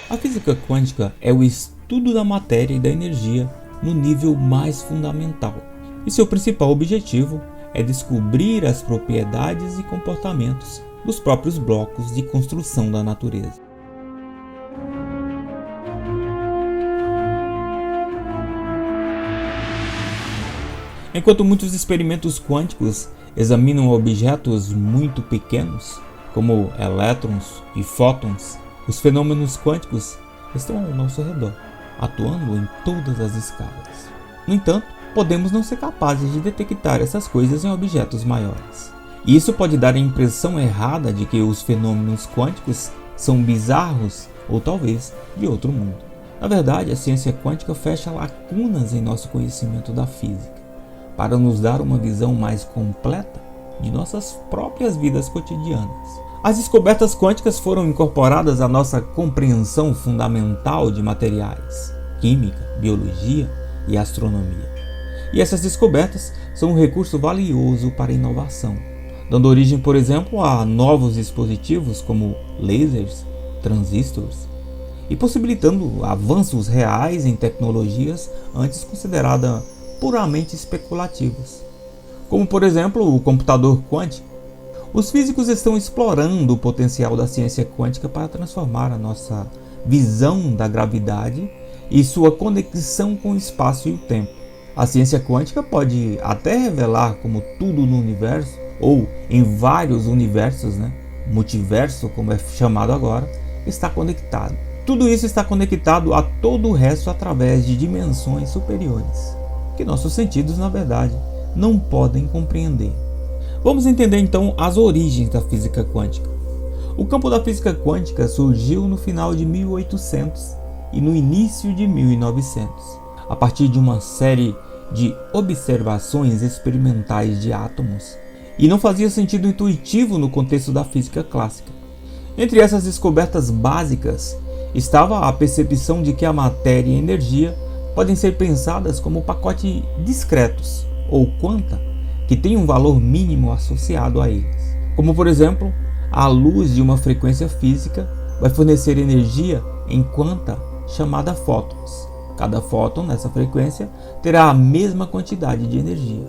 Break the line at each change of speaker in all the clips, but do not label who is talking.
A física quântica é o estudo da matéria e da energia no nível mais fundamental, e seu principal objetivo é descobrir as propriedades e comportamentos dos próprios blocos de construção da natureza. Enquanto muitos experimentos quânticos examinam objetos muito pequenos, como elétrons e fótons, os fenômenos quânticos estão ao nosso redor, atuando em todas as escalas. No entanto, podemos não ser capazes de detectar essas coisas em objetos maiores. E isso pode dar a impressão errada de que os fenômenos quânticos são bizarros ou talvez de outro mundo. Na verdade, a ciência quântica fecha lacunas em nosso conhecimento da física, para nos dar uma visão mais completa de nossas próprias vidas cotidianas. As descobertas quânticas foram incorporadas à nossa compreensão fundamental de materiais, química, biologia e astronomia. E essas descobertas são um recurso valioso para a inovação, dando origem, por exemplo, a novos dispositivos como lasers, transistores, e possibilitando avanços reais em tecnologias antes consideradas puramente especulativas, como por exemplo o computador quântico. Os físicos estão explorando o potencial da ciência quântica para transformar a nossa visão da gravidade e sua conexão com o espaço e o tempo. A ciência quântica pode até revelar como tudo no universo, ou em vários universos, multiverso como é chamado agora, está conectado. Tudo isso está conectado a todo o resto através de dimensões superiores, que nossos sentidos, na verdade, não podem compreender. Vamos entender então as origens da física quântica. O campo da física quântica surgiu no final de 1800 e no início de 1900, a partir de uma série de observações experimentais de átomos, e não fazia sentido intuitivo no contexto da física clássica. Entre essas descobertas básicas estava a percepção de que a matéria e a energia podem ser pensadas como pacotes discretos, ou quanta, que tem um valor mínimo associado a eles. Como por exemplo, a luz de uma frequência física vai fornecer energia em quanta chamada fótons. Cada fóton nessa frequência terá a mesma quantidade de energia.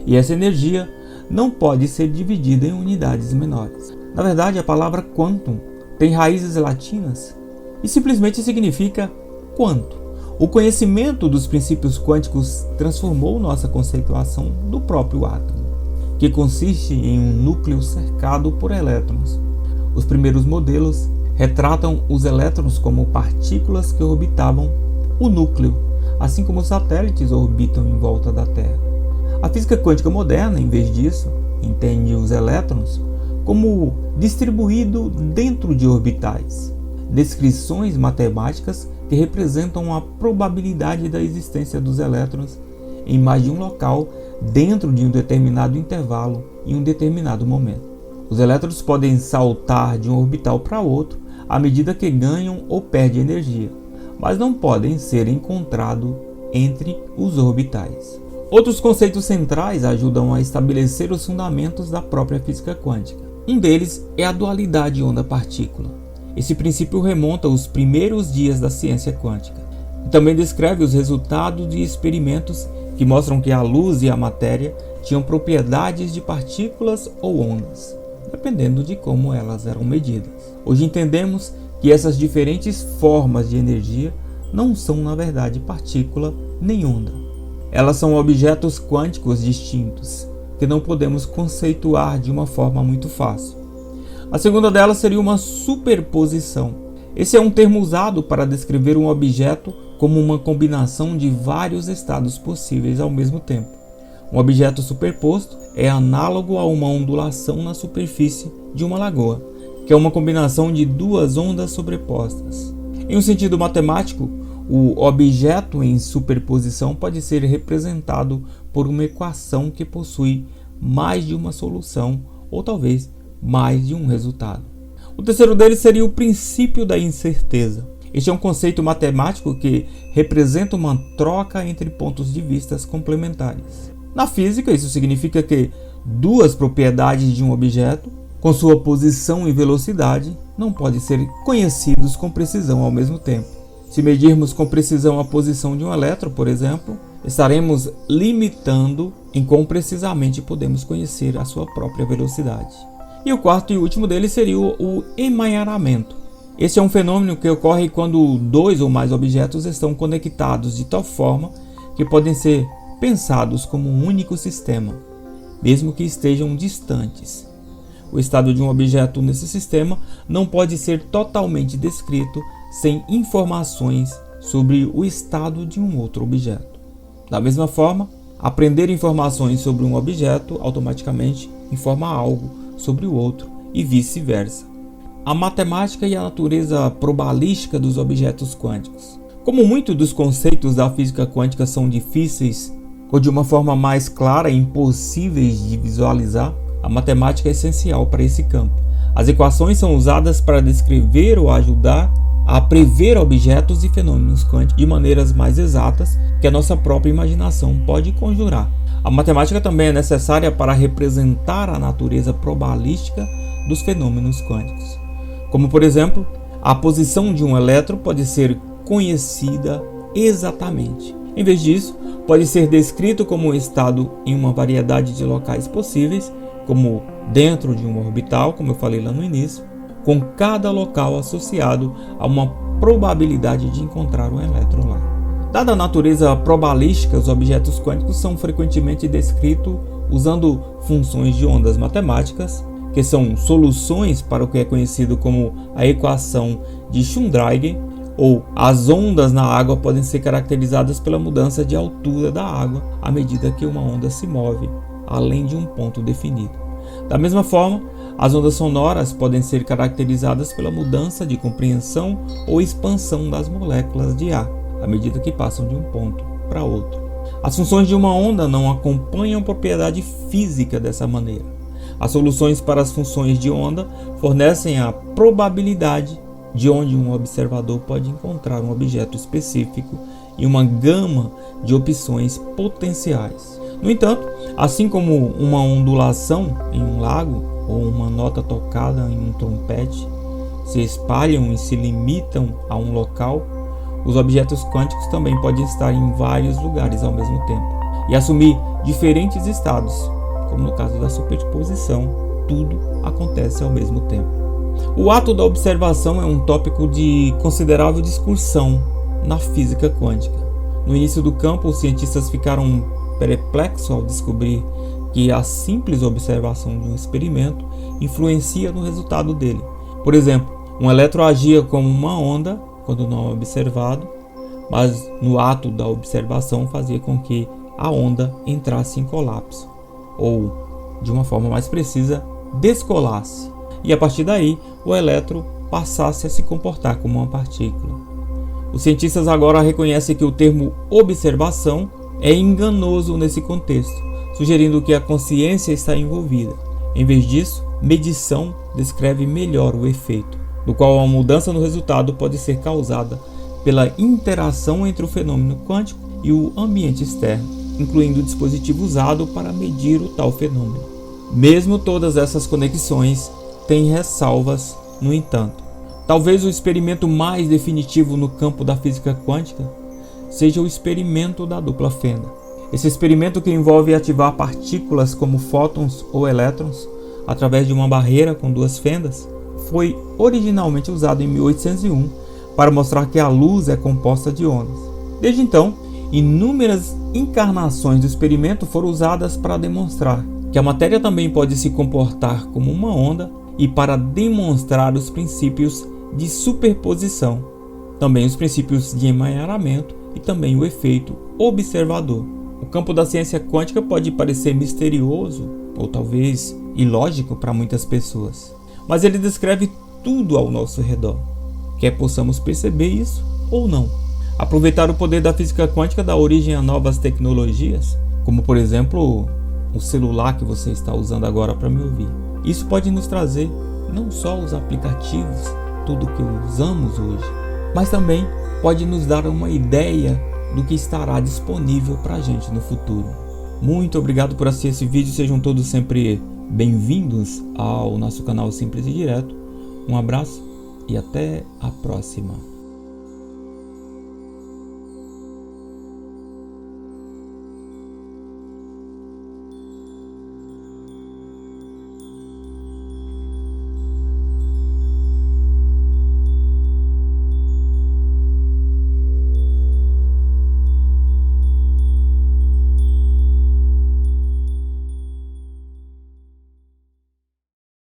E essa energia não pode ser dividida em unidades menores. Na verdade, a palavra quantum tem raízes latinas e simplesmente significa quanto. O conhecimento dos princípios quânticos transformou nossa conceituação do próprio átomo, que consiste em um núcleo cercado por elétrons. Os primeiros modelos retratam os elétrons como partículas que orbitavam o núcleo, assim como os satélites orbitam em volta da Terra. A física quântica moderna, em vez disso, entende os elétrons como distribuído dentro de orbitais, descrições matemáticas que representam a probabilidade da existência dos elétrons em mais de um local dentro de um determinado intervalo em um determinado momento. Os elétrons podem saltar de um orbital para outro à medida que ganham ou perdem energia, mas não podem ser encontrados entre os orbitais. Outros conceitos centrais ajudam a estabelecer os fundamentos da própria física quântica. Um deles é a dualidade onda-partícula. Esse princípio remonta aos primeiros dias da ciência quântica. E também descreve os resultados de experimentos que mostram que a luz e a matéria tinham propriedades de partículas ou ondas, dependendo de como elas eram medidas. Hoje entendemos que essas diferentes formas de energia não são, na verdade, partícula nem onda. Elas são objetos quânticos distintos, que não podemos conceituar de uma forma muito fácil. A segunda delas seria uma superposição. Esse é um termo usado para descrever um objeto como uma combinação de vários estados possíveis ao mesmo tempo. Um objeto superposto é análogo a uma ondulação na superfície de uma lagoa, que é uma combinação de duas ondas sobrepostas. Em um sentido matemático, o objeto em superposição pode ser representado por uma equação que possui mais de uma solução ou talvez mais de um resultado. O terceiro deles seria o princípio da incerteza. Este é um conceito matemático que representa uma troca entre pontos de vista complementares. Na física, isso significa que duas propriedades de um objeto com sua posição e velocidade, não podem ser conhecidos com precisão ao mesmo tempo. Se medirmos com precisão a posição de um elétron, por exemplo, estaremos limitando em quão precisamente podemos conhecer a sua própria velocidade. E o quarto e último dele seria o emaranhamento. Este é um fenômeno que ocorre quando dois ou mais objetos estão conectados de tal forma que podem ser pensados como um único sistema, mesmo que estejam distantes. O estado de um objeto nesse sistema não pode ser totalmente descrito sem informações sobre o estado de um outro objeto. Da mesma forma, aprender informações sobre um objeto automaticamente informa algo sobre o outro e vice-versa. A matemática e a natureza probabilística dos objetos quânticos. Como muitos dos conceitos da física quântica são difíceis ou de uma forma mais clara e impossíveis de visualizar, a matemática é essencial para esse campo. As equações são usadas para descrever ou ajudar a prever objetos e fenômenos quânticos de maneiras mais exatas que a nossa própria imaginação pode conjurar. A matemática também é necessária para representar a natureza probabilística dos fenômenos quânticos. Como, por exemplo, a posição de um elétron pode ser conhecida exatamente. Em vez disso, pode ser descrito como um estado em uma variedade de locais possíveis, como dentro de um orbital, como eu falei lá no início, com cada local associado a uma probabilidade de encontrar um elétron lá. Dada a natureza probabilística, os objetos quânticos são frequentemente descritos usando funções de ondas matemáticas, que são soluções para o que é conhecido como a equação de Schrödinger, ou as ondas na água podem ser caracterizadas pela mudança de altura da água à medida que uma onda se move, além de um ponto definido. Da mesma forma, as ondas sonoras podem ser caracterizadas pela mudança de compreensão ou expansão das moléculas de ar, à medida que passam de um ponto para outro. As funções de uma onda não acompanham propriedade física dessa maneira. As soluções para as funções de onda fornecem a probabilidade de onde um observador pode encontrar um objeto específico e uma gama de opções potenciais. No entanto, assim como uma ondulação em um lago ou uma nota tocada em um trompete se espalham e se limitam a um local, os objetos quânticos também podem estar em vários lugares ao mesmo tempo e assumir diferentes estados, como no caso da superposição, tudo acontece ao mesmo tempo. O ato da observação é um tópico de considerável discussão na física quântica. No início do campo, os cientistas ficaram perplexos ao descobrir que a simples observação de um experimento influencia no resultado dele. Por exemplo, um elétron agia como uma onda quando não observado, mas no ato da observação fazia com que a onda entrasse em colapso, ou, de uma forma mais precisa, descolasse, e a partir daí o elétron passasse a se comportar como uma partícula. Os cientistas agora reconhecem que o termo observação é enganoso nesse contexto, sugerindo que a consciência está envolvida. Em vez disso, medição descreve melhor o efeito, do qual a mudança no resultado pode ser causada pela interação entre o fenômeno quântico e o ambiente externo, incluindo o dispositivo usado para medir o tal fenômeno. Mesmo todas essas conexões têm ressalvas, no entanto. Talvez o experimento mais definitivo no campo da física quântica seja o experimento da dupla fenda. Esse experimento, que envolve ativar partículas como fótons ou elétrons através de uma barreira com duas fendas, foi originalmente usado em 1801 para mostrar que a luz é composta de ondas. Desde então, inúmeras encarnações do experimento foram usadas para demonstrar que a matéria também pode se comportar como uma onda e para demonstrar os princípios de superposição, também os princípios de emaranhamento e também o efeito observador. O campo da ciência quântica pode parecer misterioso ou talvez ilógico para muitas pessoas, mas ele descreve tudo ao nosso redor, quer possamos perceber isso ou não. Aproveitar o poder da física quântica dá origem a novas tecnologias, como por exemplo o celular que você está usando agora para me ouvir. Isso pode nos trazer não só os aplicativos, tudo que usamos hoje, mas também pode nos dar uma ideia do que estará disponível para a gente no futuro. Muito obrigado por assistir esse vídeo, sejam todos sempre Bem-vindos ao nosso canal Simples e Direto. Um abraço e até a próxima.